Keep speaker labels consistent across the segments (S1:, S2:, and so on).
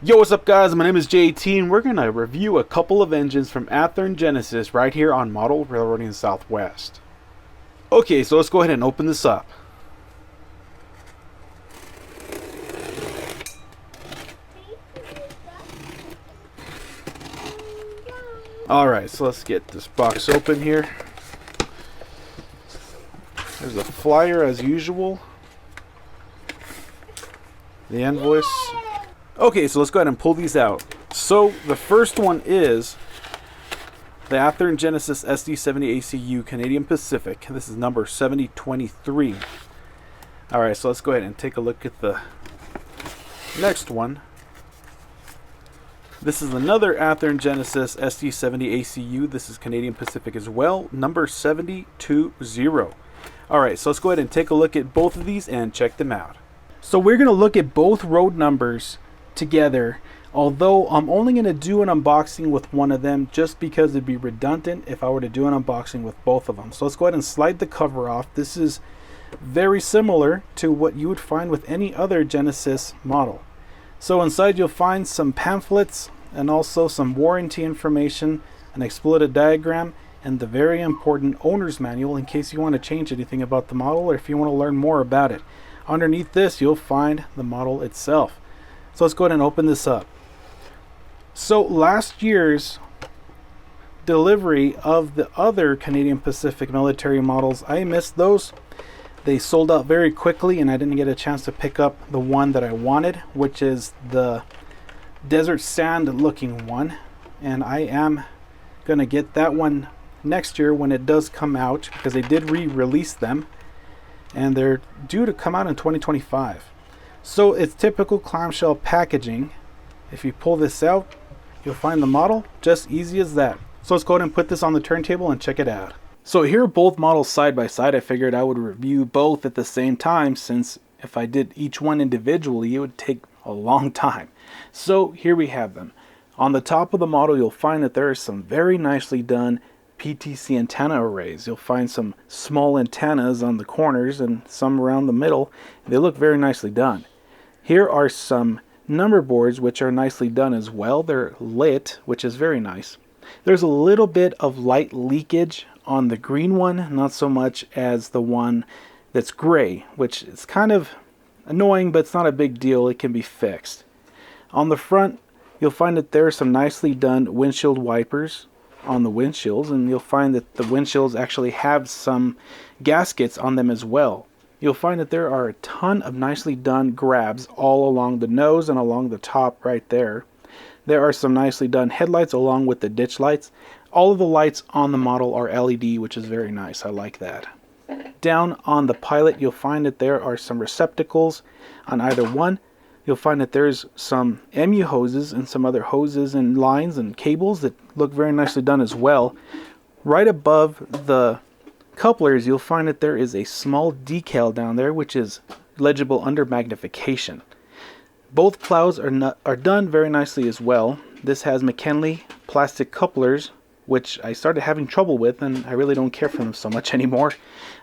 S1: Yo, what's up guys? My name is JT and we're going to review a couple of engines from Athearn Genesis right here on Model Railroading Southwest. Okay, so let's go ahead and open this up. Alright, so let's get this box open here. There's a flyer as usual. The invoice. Okay, so let's go ahead and pull these out. So the first one is the Athearn Genesis SD70ACu Canadian Pacific. This is number 7023. Alright, so let's go ahead and take a look at the next one. This is another Athearn Genesis SD70ACu. This is Canadian Pacific as well, number 7020. Alright, so let's go ahead and take a look at both of these and check them out. So we're going to look at both road numbers together, although I'm only going to do an unboxing with one of them just because it'd be redundant if I were to do an unboxing with both of them. So let's go ahead and slide the cover off. This is very similar to what you would find with any other Genesis model. So inside you'll find some pamphlets and also some warranty information, an exploded diagram, and the very important owner's manual in case you want to change anything about the model or if you want to learn more about it. Underneath this you'll find the model itself. So let's go ahead and open this up. So last year's delivery of the other Canadian Pacific military models, I missed those. They sold out very quickly and I didn't get a chance to pick up the one that I wanted, which is the desert sand looking one. And I am going to get that one next year when it does come out, because they did re-release them and they're due to come out in 2025. So it's typical clamshell packaging. If you pull this out, you'll find the model, just easy as that. So let's go ahead and put this on the turntable and check it out. So here are both models side by side. I figured I would review both at the same time, since if I did each one individually it would take a long time. So here we have them. On the top of the model you'll find that there are some very nicely done PTC antenna arrays. You'll find some small antennas on the corners and some around the middle. They look very nicely done. Here are some number boards which are nicely done as well. They're lit, which is very nice. There's a little bit of light leakage on the green one, not so much as the one that's gray, which is kind of annoying, but it's not a big deal. It can be fixed. On the front, you'll find that there are some nicely done windshield wipers on the windshields, and you'll find that the windshields actually have some gaskets on them as well. You'll find that there are a ton of nicely done grabs all along the nose and along the top right there. There are some nicely done headlights along with the ditch lights. All of the lights on the model are LED, which is very nice. I like that. Down on the pilot you'll find that there are some receptacles on either one. You'll find that there's some MU hoses and some other hoses and lines and cables that look very nicely done as well. Right above the couplers you'll find that there is a small decal down there which is legible under magnification. Both plows are done very nicely as well. This has McKinley plastic couplers, which I started having trouble with and I really don't care for them so much anymore.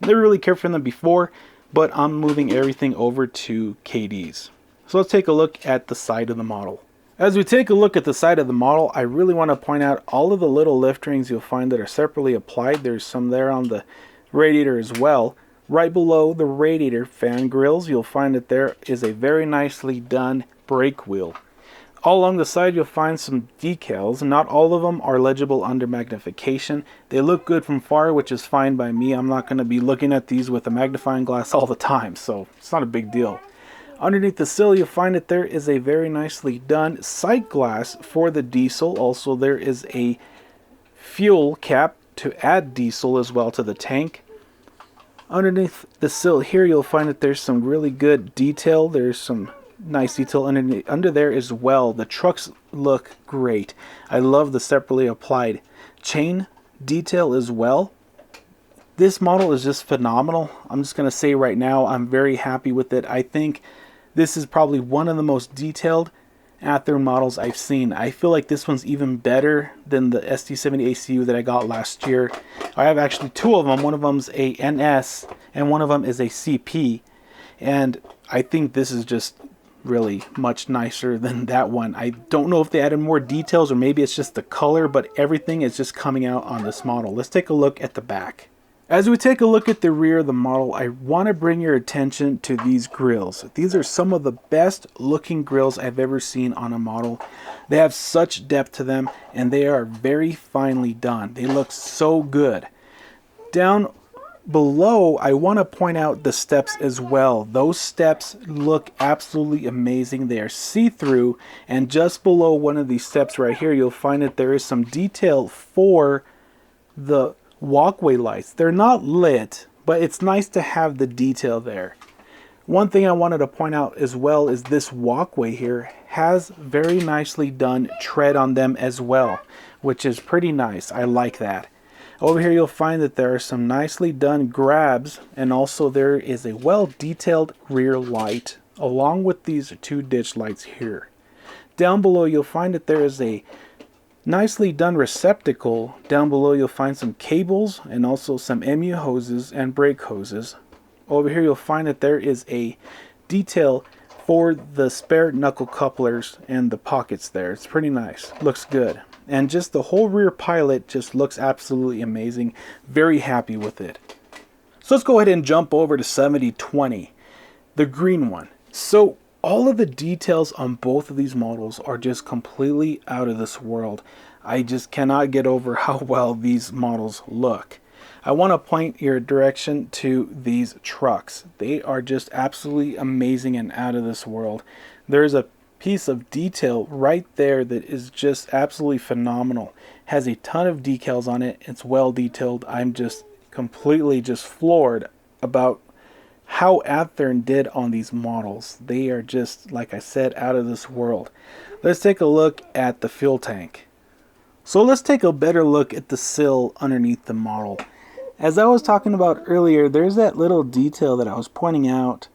S1: I never really cared for them before, but I'm moving everything over to KDs. So let's take a look at the side of the model. As we take a look at the side of the model, I really want to point out all of the little lift rings you'll find that are separately applied. There's some there on the radiator as well. Right below the radiator fan grills, you'll find that there is a very nicely done brake wheel. All along the side you'll find some decals. Not all of them are legible under magnification. They look good from far, which is fine by me. I'm not going to be looking at these with a magnifying glass all the time, so it's not a big deal. Underneath the sill you'll find that there is a very nicely done sight glass for the diesel. Also there is a fuel cap to add diesel as well to the tank. Underneath the sill here you'll find that there's some really good detail. There's some nice detail under there as well. The trucks look great. I love the separately applied chain detail as well. This model is just phenomenal. I'm just going to say right now I'm very happy with it. I think this is probably one of the most detailed Athearn models I've seen. I feel like this one's even better than the SD70ACu that I got last year. I have actually two of them. One of them's a NS and one of them is a CP. And I think this is just really much nicer than that one. I don't know if they added more details or maybe it's just the color, but everything is just coming out on this model. Let's take a look at the back. As we take a look at the rear of the model, I want to bring your attention to these grills. These are some of the best looking grills I've ever seen on a model. They have such depth to them and they are very finely done. They look so good. Down below, I want to point out the steps as well. Those steps look absolutely amazing. They are see-through, and just below one of these steps right here, you'll find that there is some detail for the walkway lights. They're not lit, but it's nice to have the detail there. One thing I wanted to point out as well is this walkway here has very nicely done tread on them as well, which is pretty nice. I like that. Over here you'll find that there are some nicely done grabs, and also there is a well detailed rear light along with these two ditch lights here. Down below you'll find that there is a nicely done receptacle. Down below you'll find some cables and also some MU hoses and brake hoses. Over here you'll find that there is a detail for the spare knuckle couplers and the pockets there. It's pretty nice. Looks good. And just the whole rear pilot just looks absolutely amazing. Very happy with it. So let's go ahead and jump over to 7020, the green one. So all of the details on both of these models are just completely out of this world. I just cannot get over how well these models look. I want to point your direction to these trucks. They are just absolutely amazing and out of this world. There's a piece of detail right there that is just absolutely phenomenal. Has a ton of decals on it. It's well detailed. I'm just completely floored about how Athearn did on these models. They are just, like I said, out of this world. Let's take a look at the fuel tank. So let's take a better look at the sill underneath the model. As I was talking about earlier, there's that little detail that I was pointing out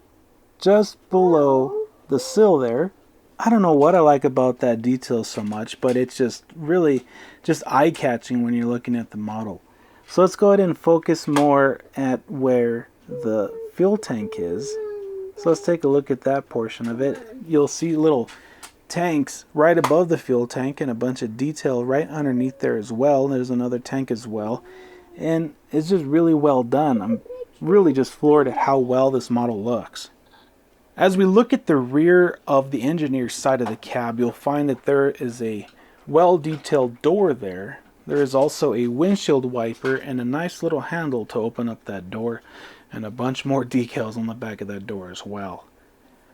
S1: just below the sill there. I don't know what I like about that detail so much, but it's just really just eye-catching when you're looking at the model. So let's go ahead and focus more at where the fuel tank is. So let's take a look at that portion of it. You'll see little tanks right above the fuel tank and a bunch of detail right underneath there as well. There's another tank as well. And it's just really well done. I'm really just floored at how well this model looks. As we look at the rear of the engineer's side of the cab, you'll find that there is a well-detailed door there. There is also a windshield wiper and a nice little handle to open up that door, and a bunch more decals on the back of that door as well.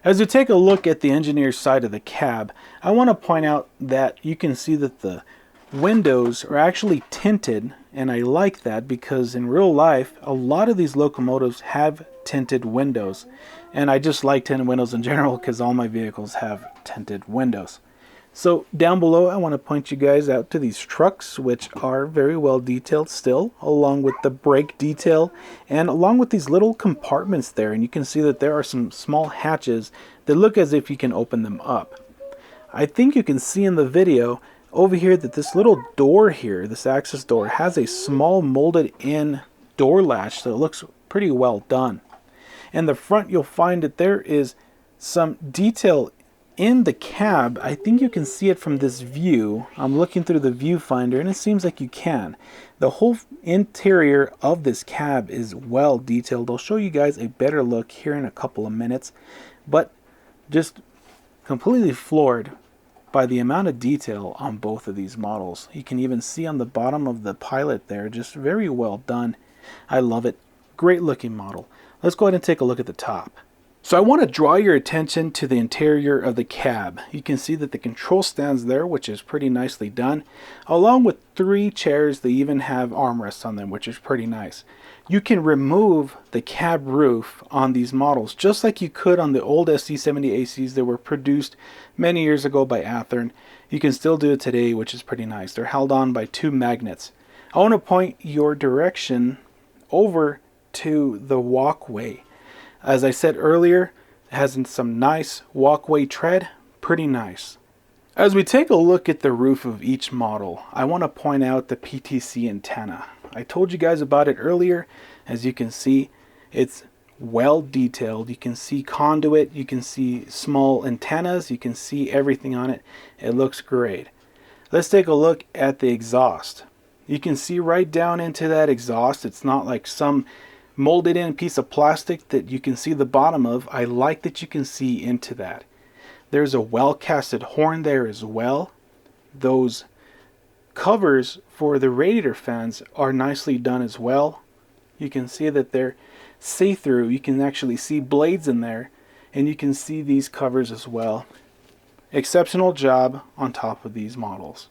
S1: As we take a look at the engineer's side of the cab, I want to point out that you can see that the windows are actually tinted, and I like that because in real life a lot of these locomotives have tinted windows, and I just like tinted windows in general because all my vehicles have tinted windows. So down below I want to point you guys out to these trucks, which are very well detailed still, along with the brake detail and along with these little compartments there, and you can see that there are some small hatches that look as if you can open them up. I think you can see in the video over here that this little door here, this access door, has a small molded in door latch, so it looks pretty well done. In the front you'll find that there is some detail in the cab. I think you can see it from this view. I'm looking through the viewfinder and it seems like you can. The whole interior of this cab is well detailed. I'll show you guys a better look here in a couple of minutes, but just completely floored by the amount of detail on both of these models. You can even see on the bottom of the pilot there, just very well done. I love it. Great looking model. Let's go ahead and take a look at the top. So I want to draw your attention to the interior of the cab. You can see that the control stands there, which is pretty nicely done, along with 3 chairs that even have armrests on them, which is pretty nice. You can remove the cab roof on these models just like you could on the old SD70ACs that were produced many years ago by Athearn. You can still do it today, which is pretty nice. They're held on by 2 magnets. I want to point your direction over to the walkway. As I said earlier, it has some nice walkway tread, pretty nice. As we take a look at the roof of each model, I want to point out the PTC antenna. I told you guys about it earlier. As you can see, it's well detailed. You can see conduit, you can see small antennas, you can see everything on it. It looks great. Let's take a look at the exhaust. You can see right down into that exhaust. It's not like some molded in piece of plastic that you can see the bottom of. I like that you can see into that. There's a well casted horn there as well. Those covers for the radiator fans are nicely done as well. You can see that they're see-through. You can actually see blades in there, and you can see these covers as well. Exceptional job on top of these models.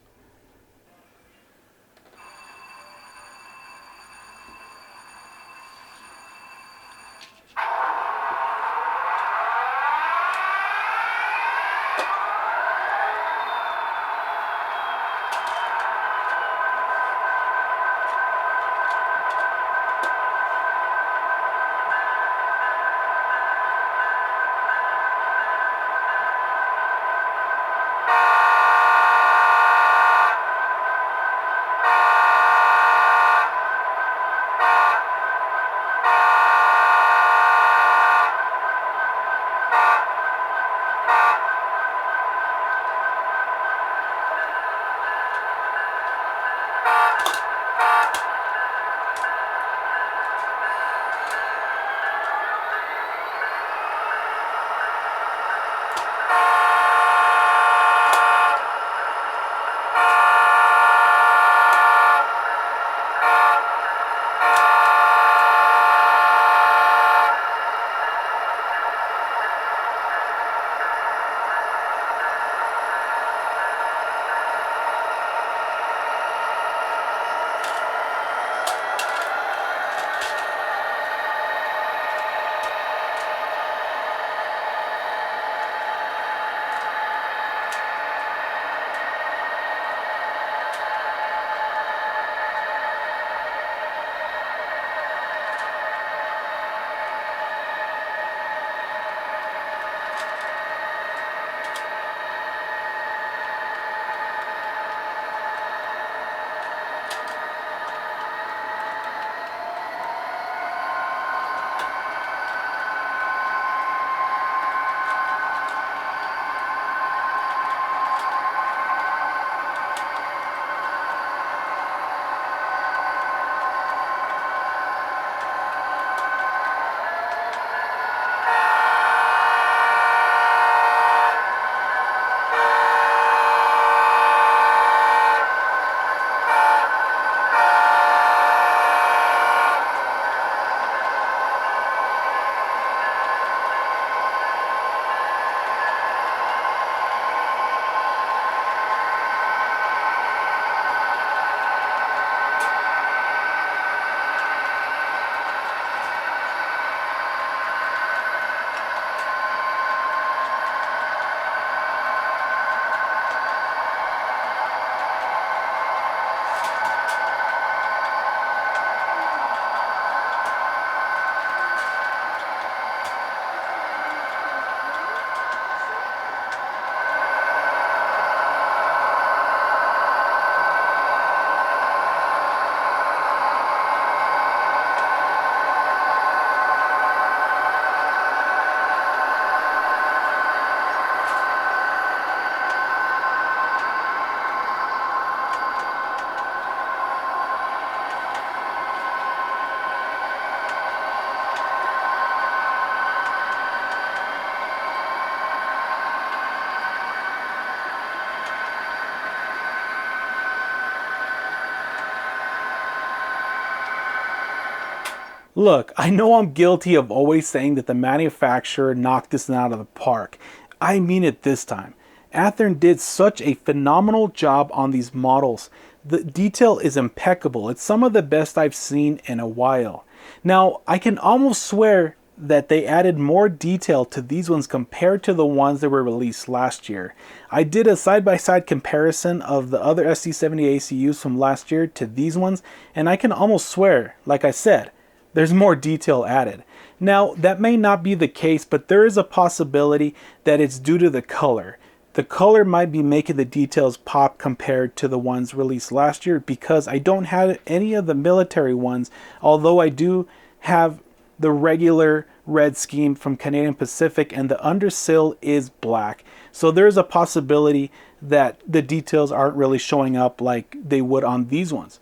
S1: Look, I know I'm guilty of always saying that the manufacturer knocked this out of the park. I mean it this time. Athearn did such a phenomenal job on these models. The detail is impeccable. It's some of the best I've seen in a while. Now, I can almost swear that they added more detail to these ones compared to the ones that were released last year. I did a side-by-side comparison of the other SD70ACus from last year to these ones, and I can almost swear, like I said, there's more detail added. Now, that may not be the case, but there is a possibility that it's due to the color. The color might be making the details pop compared to the ones released last year, because I don't have any of the military ones, although I do have the regular red scheme from Canadian Pacific, and the undersill is black. So there's a possibility that the details aren't really showing up like they would on these ones.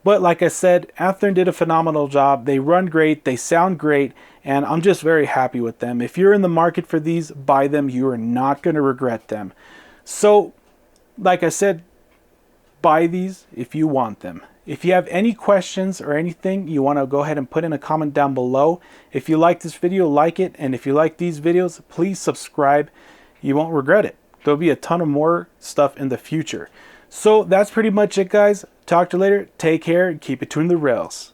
S1: But like I said, Athearn did a phenomenal job. They run great, they sound great, and I'm just very happy with them. If you're in the market for these, buy them. You are not going to regret them. So like I said, buy these if you want them. If you have any questions or anything you want to go ahead and put in a comment down below. If you like this video, like it. And if you like these videos, please subscribe. You won't regret it. There'll be a ton of more stuff in the future. So that's pretty much it, guys. Talk to you later. Take care and keep it between the rails.